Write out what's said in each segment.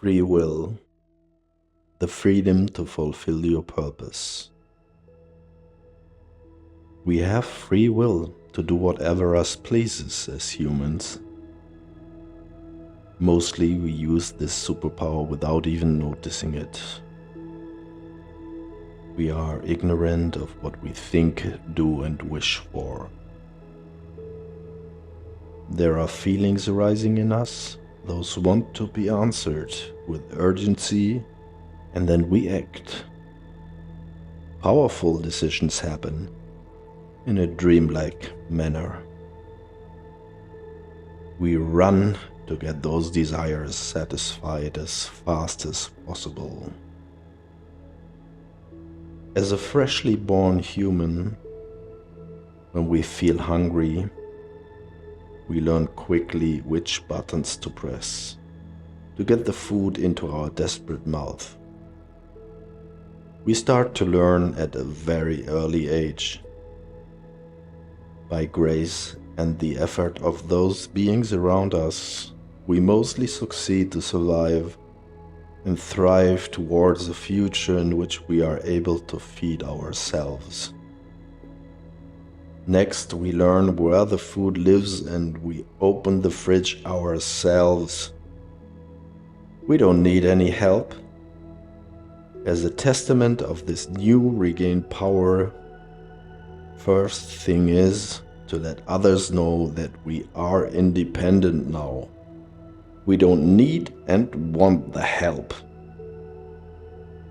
Free will, the freedom to fulfill your purpose. We have free will to do whatever us pleases as humans. Mostly we use this superpower without even noticing it. We are ignorant of what we think, do, and wish for. There are feelings arising in us, those want to be answered with urgency, and then we act. Powerful decisions happen in a dreamlike manner. We run to get those desires satisfied as fast as possible. As a freshly born human, when we feel hungry, we learn quickly which buttons to press to get the food into our desperate mouth. We start to learn at a very early age. By grace and the effort of those beings around us, we mostly succeed to survive and thrive towards a future in which we are able to feed ourselves. Next, we learn where the food lives and we open the fridge ourselves. We don't need any help. As a testament of this new regained power, first thing is to let others know that we are independent now. We don't need and want the help.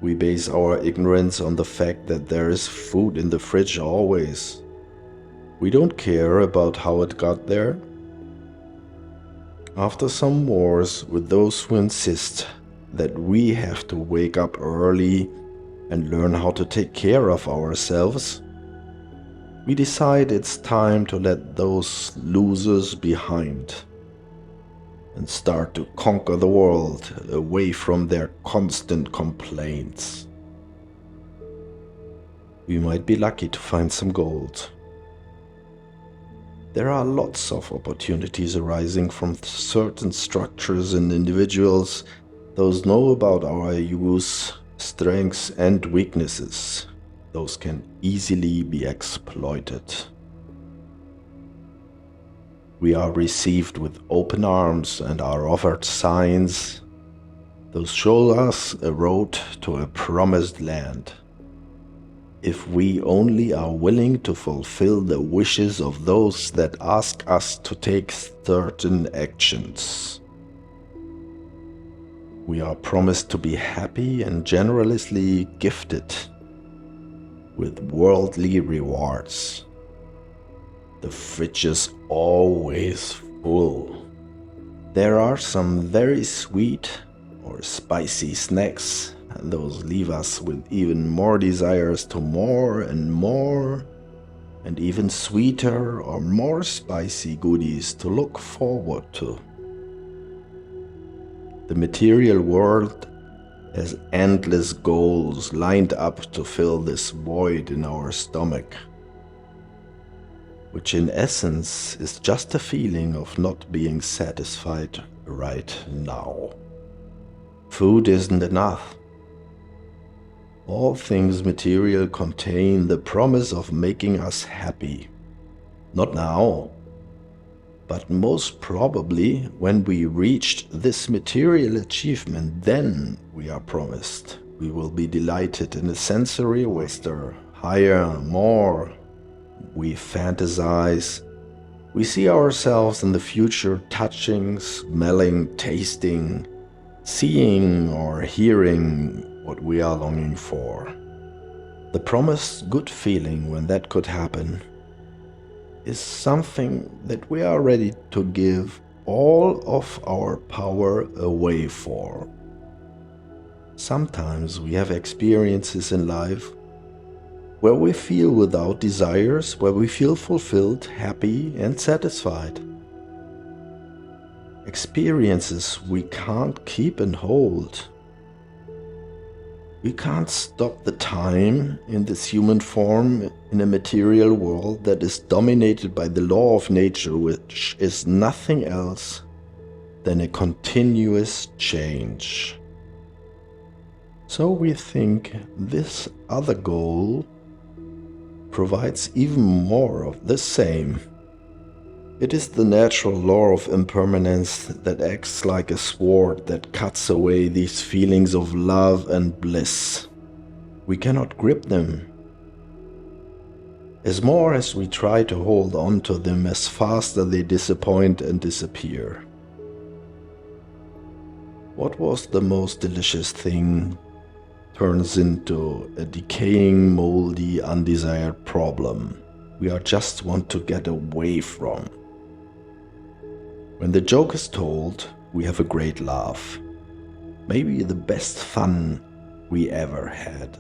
We base our ignorance on the fact that there is food in the fridge always. We don't care about how it got there. After some wars with those who insist that we have to wake up early and learn how to take care of ourselves, we decide it's time to let those losers behind and start to conquer the world away from their constant complaints. We might be lucky to find some gold. There are lots of opportunities arising from certain structures and individuals. Those know about our use, strengths and weaknesses. Those can easily be exploited. We are received with open arms and are offered signs. Those show us a road to a promised land. If we only are willing to fulfill the wishes of those that ask us to take certain actions. We are promised to be happy and generously gifted with worldly rewards. The fridge is always full. There are some very sweet or spicy snacks, and those leave us with even more desires to more, and even sweeter or more spicy goodies to look forward to. The material world has endless goals lined up to fill this void in our stomach, which in essence is just a feeling of not being satisfied right now. Food isn't enough. All things material contain the promise of making us happy. Not now, but most probably when we reached this material achievement, then we are promised we will be delighted in a sensory western, higher, more. We fantasize. We see ourselves in the future touching, smelling, tasting, seeing or hearing what we are longing for. The promised good feeling when that could happen is something that we are ready to give all of our power away for. Sometimes we have experiences in life where we feel without desires, where we feel fulfilled, happy and satisfied. Experiences we can't keep and hold. We can't stop the time in this human form in a material world that is dominated by the law of nature, which is nothing else than a continuous change. So we think this other goal provides even more of the same. It is the natural law of impermanence that acts like a sword that cuts away these feelings of love and bliss. We cannot grip them. As more as we try to hold on to them, as faster they disappoint and disappear. What was the most delicious thing turns into a decaying, moldy, undesired problem we just want to get away from. When the joke is told, we have a great laugh. Maybe the best fun we ever had.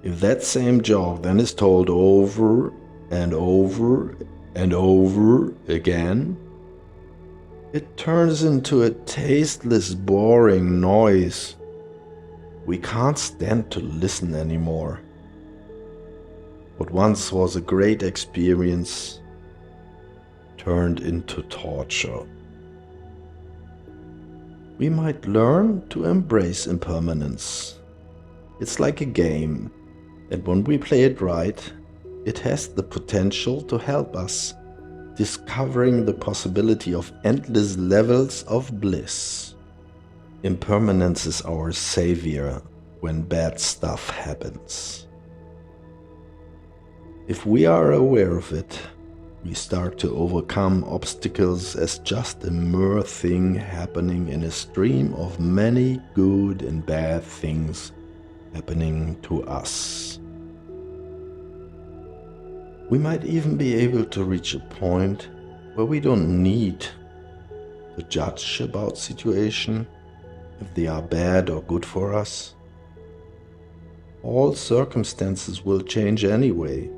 If that same joke then is told over and over and over again, it turns into a tasteless, boring noise. We can't stand to listen anymore. What once was a great experience turned into torture. We might learn to embrace impermanence. It's like a game, and when we play it right, it has the potential to help us discovering the possibility of endless levels of bliss. Impermanence is our savior when bad stuff happens. If we are aware of it, we start to overcome obstacles as just a mere thing happening in a stream of many good and bad things happening to us. We might even be able to reach a point where we don't need to judge about situations, if they are bad or good for us. All circumstances will change anyway.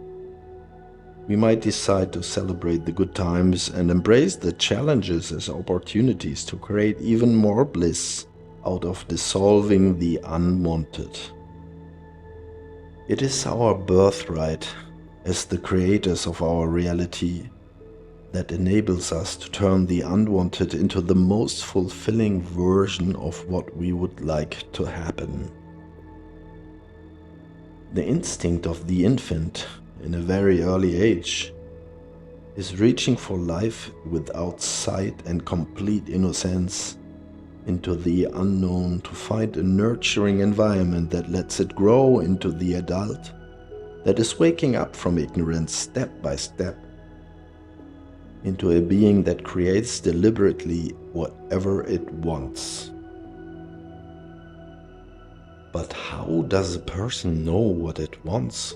We might decide to celebrate the good times and embrace the challenges as opportunities to create even more bliss out of dissolving the unwanted. It is our birthright as the creators of our reality that enables us to turn the unwanted into the most fulfilling version of what we would like to happen. The instinct of the infant in a very early age is reaching for life without sight and complete innocence into the unknown to find a nurturing environment that lets it grow into the adult that is waking up from ignorance step by step into a being that creates deliberately whatever it wants. But how does a person know what it wants?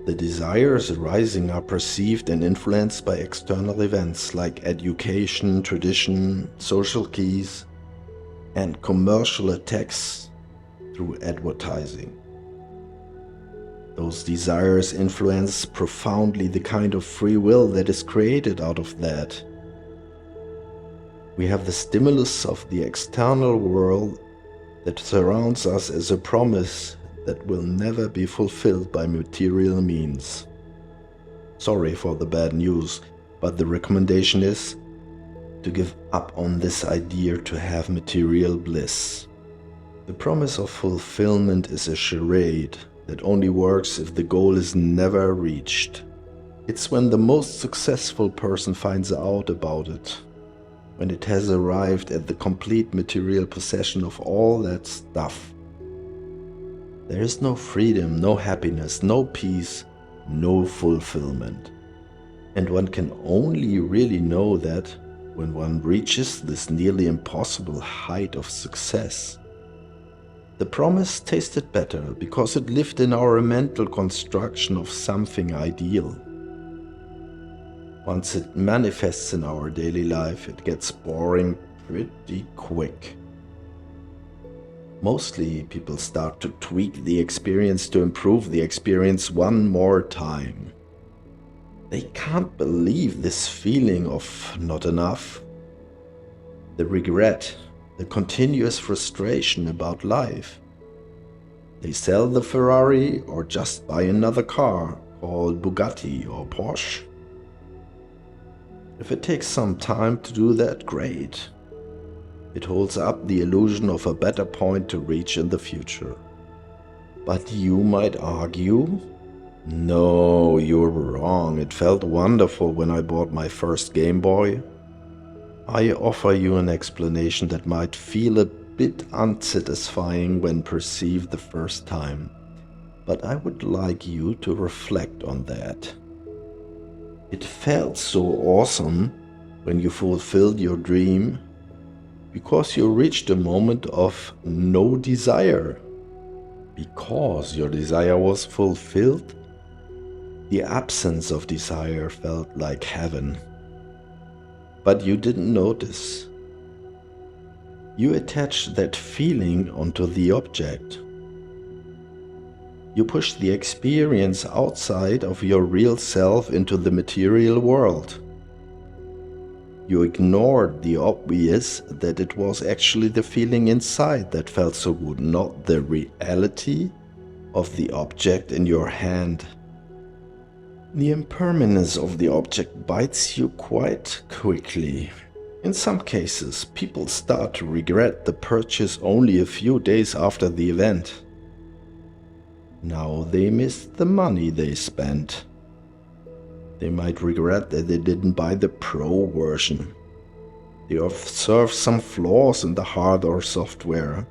The desires arising are perceived and influenced by external events like education, tradition, social keys, and commercial attacks through advertising. Those desires influence profoundly the kind of free will that is created out of that. We have the stimulus of the external world that surrounds us as a promise that will never be fulfilled by material means. Sorry for the bad news, but the recommendation is to give up on this idea to have material bliss. The promise of fulfillment is a charade that only works if the goal is never reached. It's when the most successful person finds out about it, when it has arrived at the complete material possession of all that stuff. There is no freedom, no happiness, no peace, no fulfillment. And one can only really know that when one reaches this nearly impossible height of success. The promise tasted better because it lived in our mental construction of something ideal. Once it manifests in our daily life, it gets boring pretty quick. Mostly, people start to tweak the experience to improve the experience one more time. They can't believe this feeling of not enough. The regret, the continuous frustration about life. They sell the Ferrari or just buy another car called Bugatti or Porsche. If it takes some time to do that, great. It holds up the illusion of a better point to reach in the future. But you might argue, no, you're wrong. It felt wonderful when I bought my first Game Boy. I offer you an explanation that might feel a bit unsatisfying when perceived the first time, but I would like you to reflect on that. It felt so awesome when you fulfilled your dream because you reached a moment of no desire. Because your desire was fulfilled, the absence of desire felt like heaven. But you didn't notice. You attached that feeling onto the object. You pushed the experience outside of your real self into the material world. You ignored the obvious that it was actually the feeling inside that felt so good, not the reality of the object in your hand. The impermanence of the object bites you quite quickly. In some cases, people start to regret the purchase only a few days after the event. Now they missed the money they spent. They might regret that they didn't buy the Pro version. They observe some flaws in the hardware or software.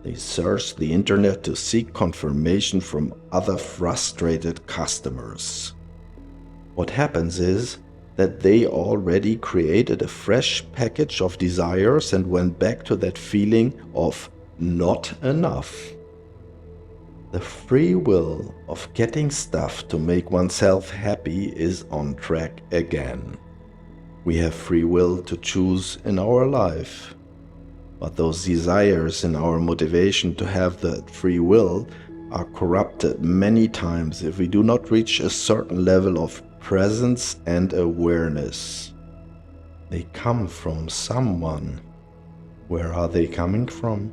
They search the internet to seek confirmation from other frustrated customers. What happens is that they already created a fresh package of desires and went back to that feeling of not enough. The free will of getting stuff to make oneself happy is on track again. We have free will to choose in our life, but those desires and our motivation to have that free will are corrupted many times if we do not reach a certain level of presence and awareness. They come from someone. Where are they coming from?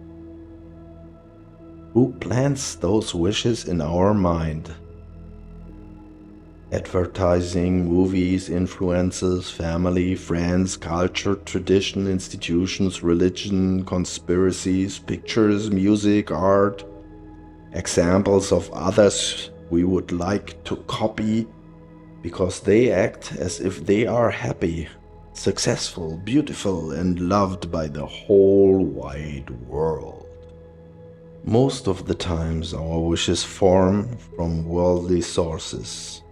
Who plants those wishes in our mind? Advertising, movies, influences, family, friends, culture, tradition, institutions, religion, conspiracies, pictures, music, art, examples of others we would like to copy because they act as if they are happy, successful, beautiful, and loved by the whole wide world. Most of the times our wishes form from worldly sources.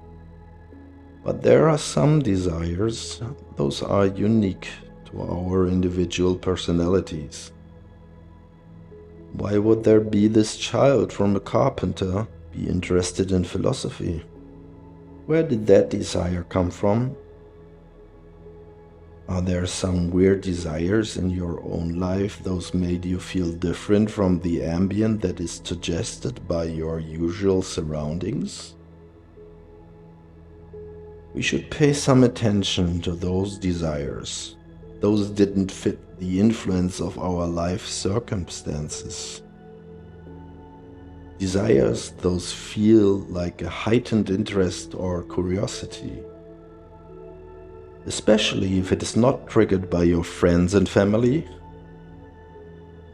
But there are some desires, those are unique to our individual personalities. Why would there be this child from a carpenter be interested in philosophy? Where did that desire come from? Are there some weird desires in your own life those made you feel different from the ambient that is suggested by your usual surroundings? We should pay some attention to those desires. Those didn't fit the influence of our life circumstances. Desires those feel like a heightened interest or curiosity. Especially if it is not triggered by your friends and family.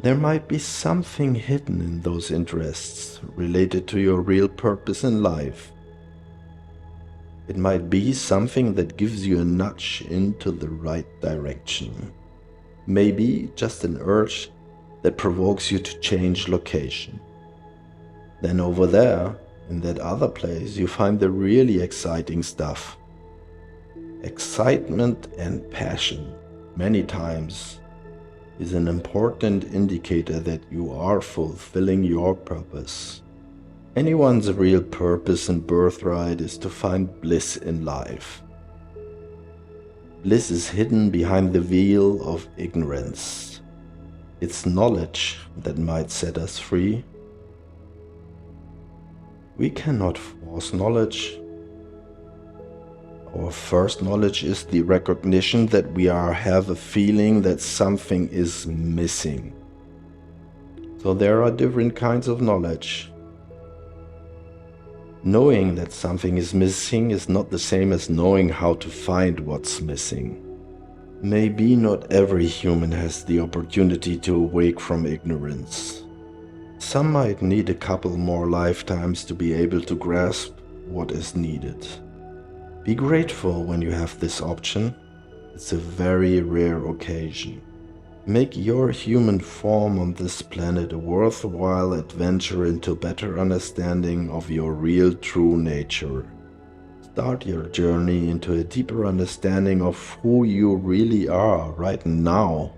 There might be something hidden in those interests related to your real purpose in life. It might be something that gives you a nudge into the right direction. Maybe just an urge that provokes you to change location. Then over there, in that other place, you find the really exciting stuff. Excitement and passion, many times, is an important indicator that you are fulfilling your purpose. Anyone's real purpose and birthright is to find bliss in life. Bliss is hidden behind the veil of ignorance. It's knowledge that might set us free. We cannot force knowledge. Our first knowledge is the recognition that we have a feeling that something is missing. So there are different kinds of knowledge. Knowing that something is missing is not the same as knowing how to find what's missing. Maybe not every human has the opportunity to awake from ignorance. Some might need a couple more lifetimes to be able to grasp what is needed. Be grateful when you have this option. It's a very rare occasion. Make your human form on this planet a worthwhile adventure into better understanding of your real true nature. Start your journey into a deeper understanding of who you really are right now.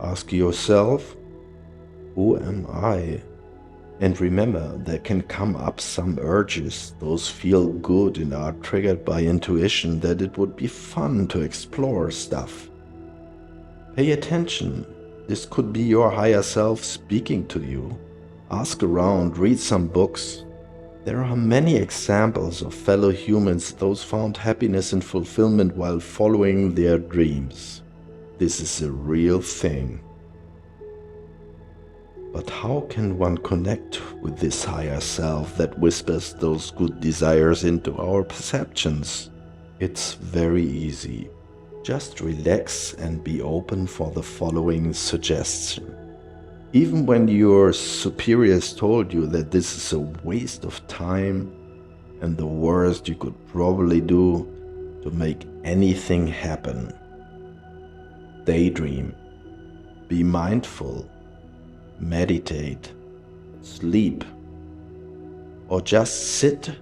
Ask yourself, who am I? And remember, there can come up some urges, those feel good and are triggered by intuition, that it would be fun to explore stuff. Pay attention. This could be your higher self speaking to you. Ask around, read some books. There are many examples of fellow humans, those found happiness and fulfillment while following their dreams. This is a real thing. But how can one connect with this higher self that whispers those good desires into our perceptions? It's very easy. Just relax and be open for the following suggestion. Even when your superiors told you that this is a waste of time and the worst you could probably do to make anything happen. Daydream, be mindful, meditate, sleep, or just sit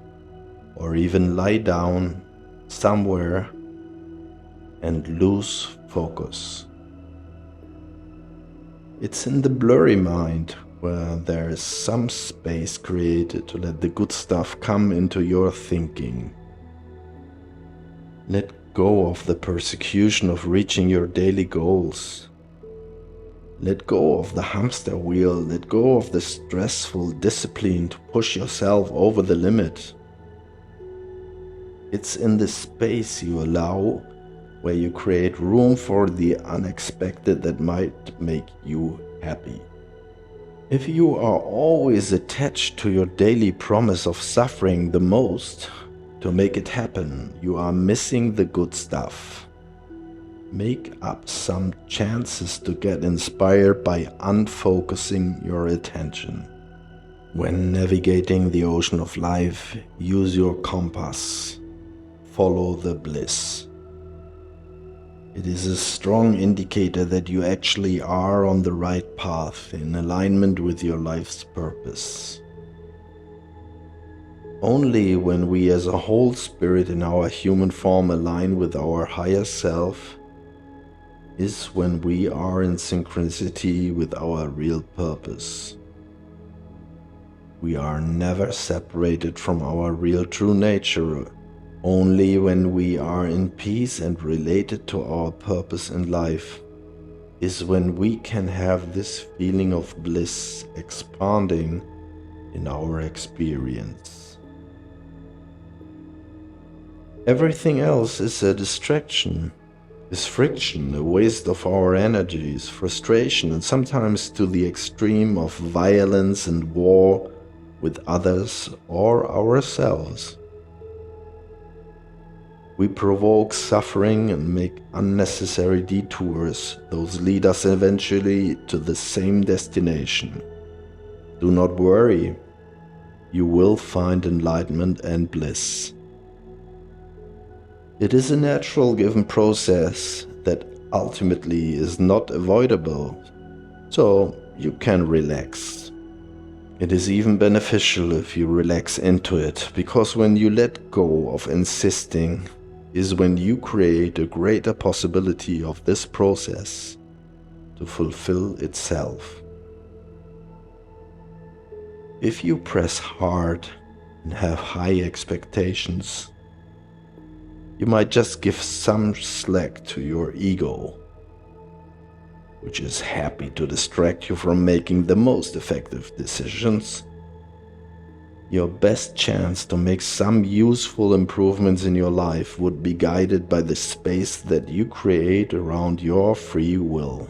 or even lie down somewhere and lose focus. It's in the blurry mind where there is some space created to let the good stuff come into your thinking. Let go of the persecution of reaching your daily goals. Let go of the hamster wheel, let go of the stressful discipline to push yourself over the limit. It's in the space you allow where you create room for the unexpected that might make you happy. If you are always attached to your daily promise of suffering the most to make it happen, you are missing the good stuff. Make up some chances to get inspired by unfocusing your attention. When navigating the ocean of life, use your compass. Follow the bliss. It is a strong indicator that you actually are on the right path, in alignment with your life's purpose. Only when we as a whole spirit in our human form align with our higher self is when we are in synchronicity with our real purpose. We are never separated from our real true nature. Only when we are in peace and related to our purpose in life is when we can have this feeling of bliss expanding in our experience. Everything else is a distraction, is friction, a waste of our energies, frustration, and sometimes to the extreme of violence and war with others or ourselves. We provoke suffering and make unnecessary detours. Those lead us eventually to the same destination. Do not worry. You will find enlightenment and bliss. It is a natural given process that ultimately is not avoidable, so you can relax. It is even beneficial if you relax into it, because when you let go of insisting, is when you create a greater possibility of this process to fulfill itself. If you press hard and have high expectations, you might just give some slack to your ego, which is happy to distract you from making the most effective decisions. Your best chance to make some useful improvements in your life would be guided by the space that you create around your free will.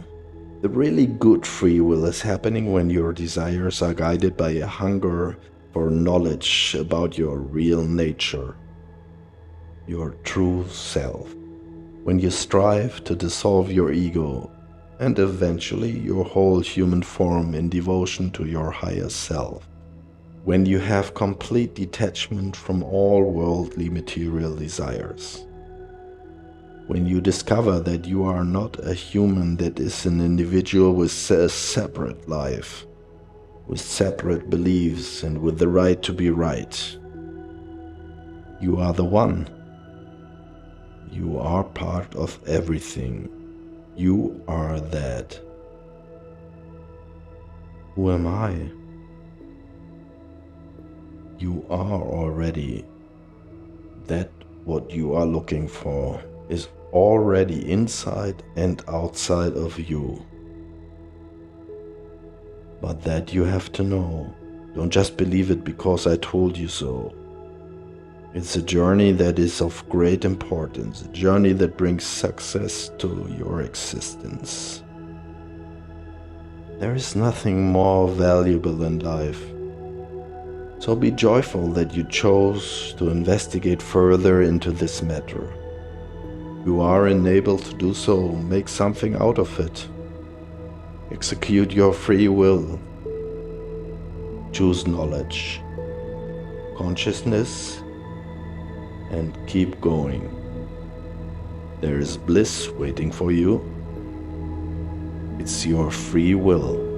The really good free will is happening when your desires are guided by a hunger for knowledge about your real nature, your true self. when you strive to dissolve your ego and eventually your whole human form in devotion to your higher self, when you have complete detachment from all worldly material desires, when you discover that you are not a human, that is an individual with a separate life, with separate beliefs and with the right to be right. You are the one. You are part of everything. You are that. Who am I? You are already that. What you are looking for is already inside and outside of you. But that you have to know. Don't just believe it because I told you so. It's a journey that is of great importance, a journey that brings success to your existence. There is nothing more valuable in life. So be joyful that you chose to investigate further into this matter. You are enabled to do so. Make something out of it. Execute your free will. Choose knowledge, consciousness, and keep going. There is bliss waiting for you. It's your free will.